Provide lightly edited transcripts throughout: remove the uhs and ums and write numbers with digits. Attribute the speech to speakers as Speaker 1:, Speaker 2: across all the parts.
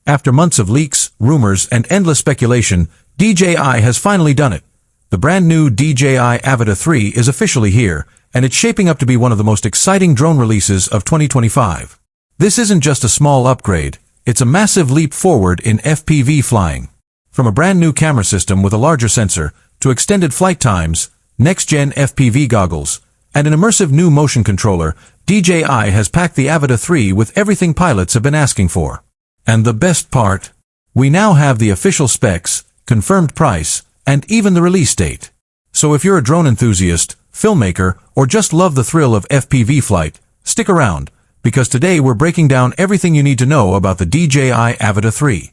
Speaker 1: After months of leaks, rumors, and endless speculation, DJI has finally done it. The brand new DJI Avata 3 is officially here, and it's shaping up to be one of the most exciting drone releases of 2025. This isn't just a small upgrade, it's a massive leap forward in FPV flying. From a brand new camera system with a larger sensor, to extended flight times, next-gen FPV goggles, and an immersive new motion controller, DJI has packed the Avata 3 with everything pilots have been asking for. And the best part? We now have the official specs, confirmed price, and even the release date. So if you're a drone enthusiast, filmmaker, or just love the thrill of FPV flight, stick around, because today we're breaking down everything you need to know about the DJI Avata 3.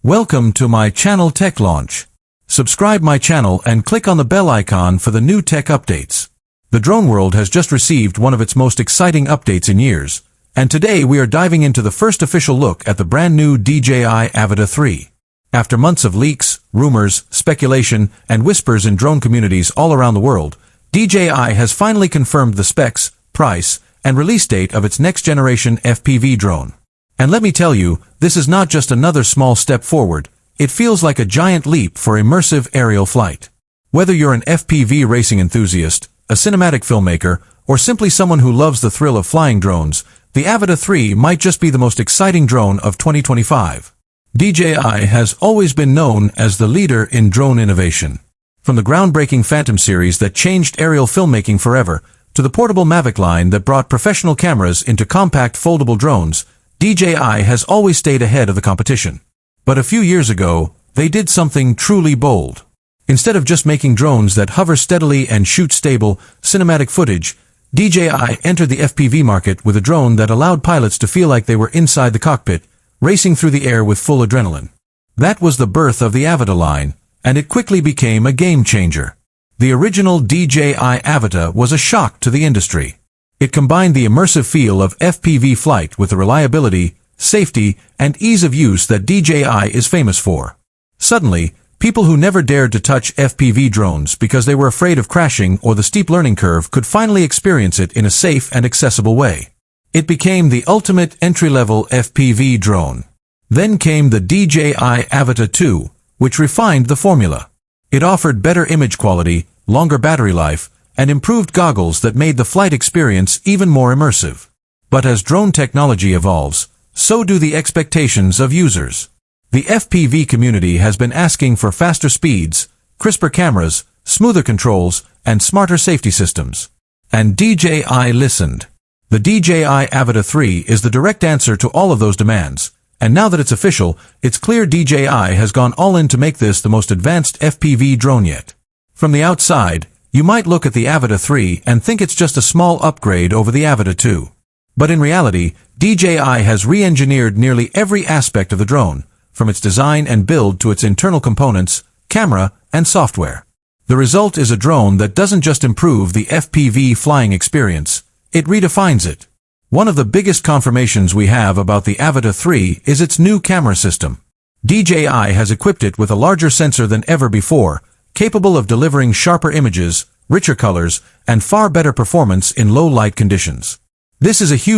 Speaker 1: Welcome to my channel Tech Launch. Subscribe my channel and click on the bell icon for the new tech updates. The drone world has just received one of its most exciting updates in years, and today we are diving into the first official look at the brand new DJI Avata 3. After months of leaks, rumors, speculation, and whispers in drone communities all around the world, DJI has finally confirmed the specs, price, and release date of its next-generation FPV drone. And let me tell you, this is not just another small step forward, it feels like a giant leap for immersive aerial flight. Whether you're an FPV racing enthusiast, a cinematic filmmaker, or simply someone who loves the thrill of flying drones, the Avata 3 might just be the most exciting drone of 2025. DJI has always been known as the leader in drone innovation. From the groundbreaking Phantom series that changed aerial filmmaking forever, to the portable Mavic line that brought professional cameras into compact foldable drones, DJI has always stayed ahead of the competition. But a few years ago, they did something truly bold. Instead of just making drones that hover steadily and shoot stable, cinematic footage, DJI entered the FPV market with a drone that allowed pilots to feel like they were inside the cockpit, racing through the air with full adrenaline. That was the birth of the Avata line, and it quickly became a game-changer. The original DJI Avata was a shock to the industry. It combined the immersive feel of FPV flight with the reliability, safety, and ease of use that DJI is famous for. Suddenly, people who never dared to touch FPV drones because they were afraid of crashing or the steep learning curve could finally experience it in a safe and accessible way. It became the ultimate entry-level FPV drone. Then came the DJI Avata 2, which refined the formula. It offered better image quality, longer battery life, and improved goggles that made the flight experience even more immersive. But as drone technology evolves, so do the expectations of users. The FPV community has been asking for faster speeds, crisper cameras, smoother controls, and smarter safety systems. And DJI listened. The DJI Avata 3 is the direct answer to all of those demands, and now that it's official, it's clear DJI has gone all in to make this the most advanced FPV drone yet. From the outside, you might look at the Avata 3 and think it's just a small upgrade over the Avata 2. But in reality, DJI has re-engineered nearly every aspect of the drone, from its design and build to its internal components, camera, and software. The result is a drone that doesn't just improve the FPV flying experience, it redefines it. One of the biggest confirmations we have about the Avata 3 is its new camera system. DJI has equipped it with a larger sensor than ever before, capable of delivering sharper images, richer colors, and far better performance in low light conditions. This is a huge